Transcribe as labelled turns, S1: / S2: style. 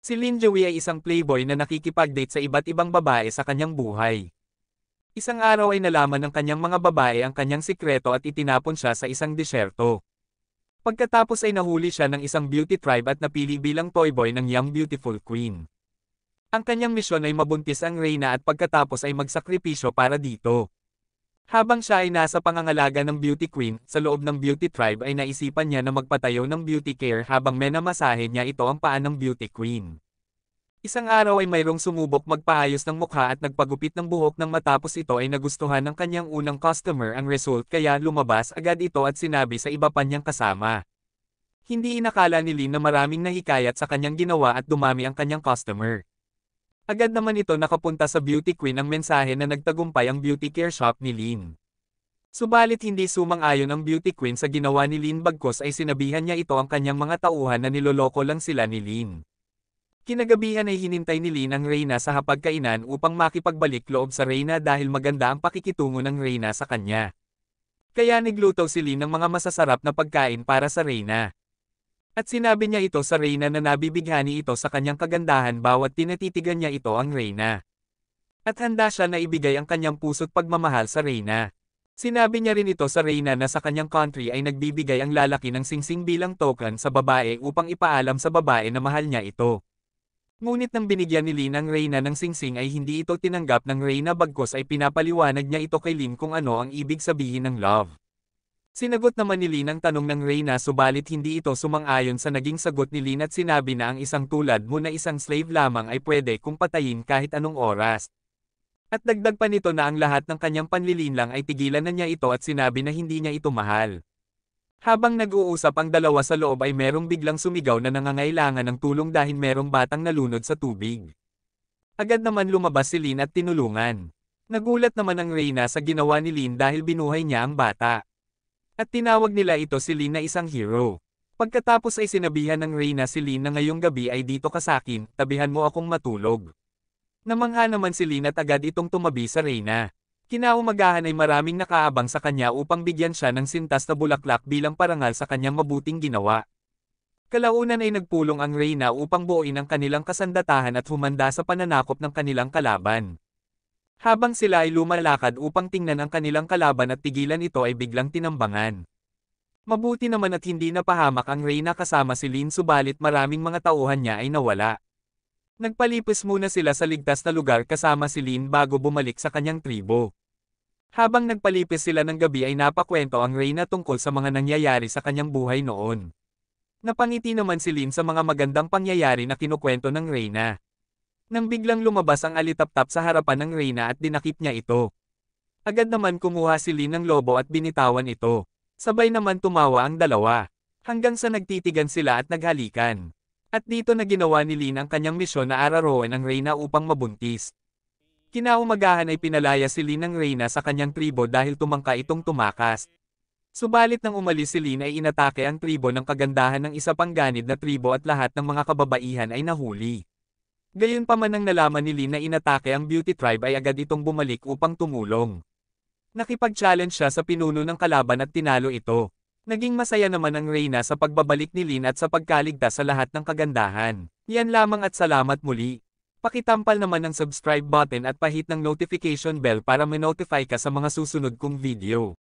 S1: Si Lin Joey ay isang playboy na nakikipag-date sa iba't ibang babae sa kanyang buhay. Isang araw ay nalaman ng kanyang mga babae ang kanyang sikreto at itinapon siya sa isang disyerto. Pagkatapos ay nahuli siya ng isang beauty tribe at napili bilang toyboy ng Young Beautiful Queen. Ang kanyang misyon ay mabuntis ang reyna at pagkatapos ay magsakripisyo para dito. Habang siya ay nasa pangangalaga ng beauty queen, sa loob ng beauty tribe ay naisipan niya na magpatayo ng beauty care habang menamasahe niya ito ang paa ng beauty queen. Isang araw ay mayroong sumubok magpaayos ng mukha at nagpagupit ng buhok nang matapos ito ay nagustuhan ng kanyang unang customer ang result kaya lumabas agad ito at sinabi sa iba pa niyang kasama. Hindi inakala ni Lin na maraming nahikayat sa kanyang ginawa at dumami ang kanyang customer. Agad naman ito nakapunta sa beauty queen ang mensahe na nagtagumpay ang beauty care shop ni Lin. Subalit hindi sumang-ayon ang beauty queen sa ginawa ni Lin bagkus ay sinabihan niya ito ang kanyang mga tauhan na niloloko lang sila ni Lin. Kinagabihan ay hinintay ni Lin ang reyna sa hapagkainan upang makipagbalik loob sa reyna dahil maganda ang pakikitungo ng reyna sa kanya. Kaya nagluto si Lin ng mga masasarap na pagkain para sa reyna. At sinabi niya ito sa reyna na nabibighani ito sa kanyang kagandahan bawat tinatitigan niya ito ang reyna. At handa siya na ibigay ang kanyang puso't pagmamahal sa reyna. Sinabi niya rin ito sa reyna na sa kanyang country ay nagbibigay ang lalaki ng singsing bilang token sa babae upang ipaalam sa babae na mahal niya ito. Ngunit nang binigyan ni Lin ang reyna ng singsing ay hindi ito tinanggap ng reyna bagkus ay pinapaliwanag niya ito kay Lin kung ano ang ibig sabihin ng love. Sinagot naman ni Lin ang tanong ng reyna subalit hindi ito sumang-ayon sa naging sagot ni Lin at sinabi na ang isang tulad mo na isang slave lamang ay pwede kung patayin kahit anong oras. At dagdag pa nito na ang lahat ng kanyang panlilinlang ay tigilan na niya ito at sinabi na hindi niya ito mahal. Habang nag-uusap ang dalawa sa loob ay merong biglang sumigaw na nangangailangan ng tulong dahil merong batang nalunod sa tubig. Agad naman lumabas si Lin at tinulungan. Nagulat naman ang reyna sa ginawa ni Lin dahil binuhay niya ang bata. At tinawag nila ito si Lin na isang hero. Pagkatapos ay sinabihan ng reyna si Lin na ngayong gabi ay dito ka sakin, tabihan mo akong matulog. Namangha naman si Lin at agad itong tumabi sa reyna. Kinaumagahan ay maraming nakaabang sa kanya upang bigyan siya ng sintas na bulaklak bilang parangal sa kanyang mabuting ginawa. Kalaunan ay nagpulong ang reyna upang buuin ang kanilang kasandatahan at humanda sa pananakop ng kanilang kalaban. Habang sila ay lumalakad upang tingnan ang kanilang kalaban at tigilan ito ay biglang tinambangan. Mabuti naman at hindi napahamak ang reyna kasama si Lin subalit maraming mga tauhan niya ay nawala. Nagpalipos muna sila sa ligtas na lugar kasama si Lin bago bumalik sa kanyang tribo. Habang nagpalipis sila ng gabi ay napakwento ang reyna tungkol sa mga nangyayari sa kanyang buhay noon. Napangiti naman si Lin sa mga magandang pangyayari na kinukwento ng reyna. Nang biglang lumabas ang alitaptap sa harapan ng reyna at dinakip niya ito. Agad naman kumuha si Lin ng lobo at binitawan ito. Sabay naman tumawa ang dalawa. Hanggang sa nagtitigan sila at naghalikan. At dito na ginawa ni Lin ang kanyang misyon na araruin ang reyna upang mabuntis. Kinaumagahan ay pinalaya si Lin ng reyna sa kanyang tribo dahil tumangka itong tumakas. Subalit nang umalis si Lin ay inatake ang tribo ng kagandahan ng isa pang ganid na tribo at lahat ng mga kababaihan ay nahuli. Gayunpaman nang nalaman ni Lin na inatake ang beauty tribe ay agad itong bumalik upang tumulong. Nakipag-challenge siya sa pinuno ng kalaban at tinalo ito. Naging masaya naman ang reyna sa pagbabalik ni Lin at sa pagkaligtas sa lahat ng kagandahan. Yan lamang at salamat muli. Pakitampal naman ang subscribe button at pahit ng notification bell para ma-notify ka sa mga susunod kong video.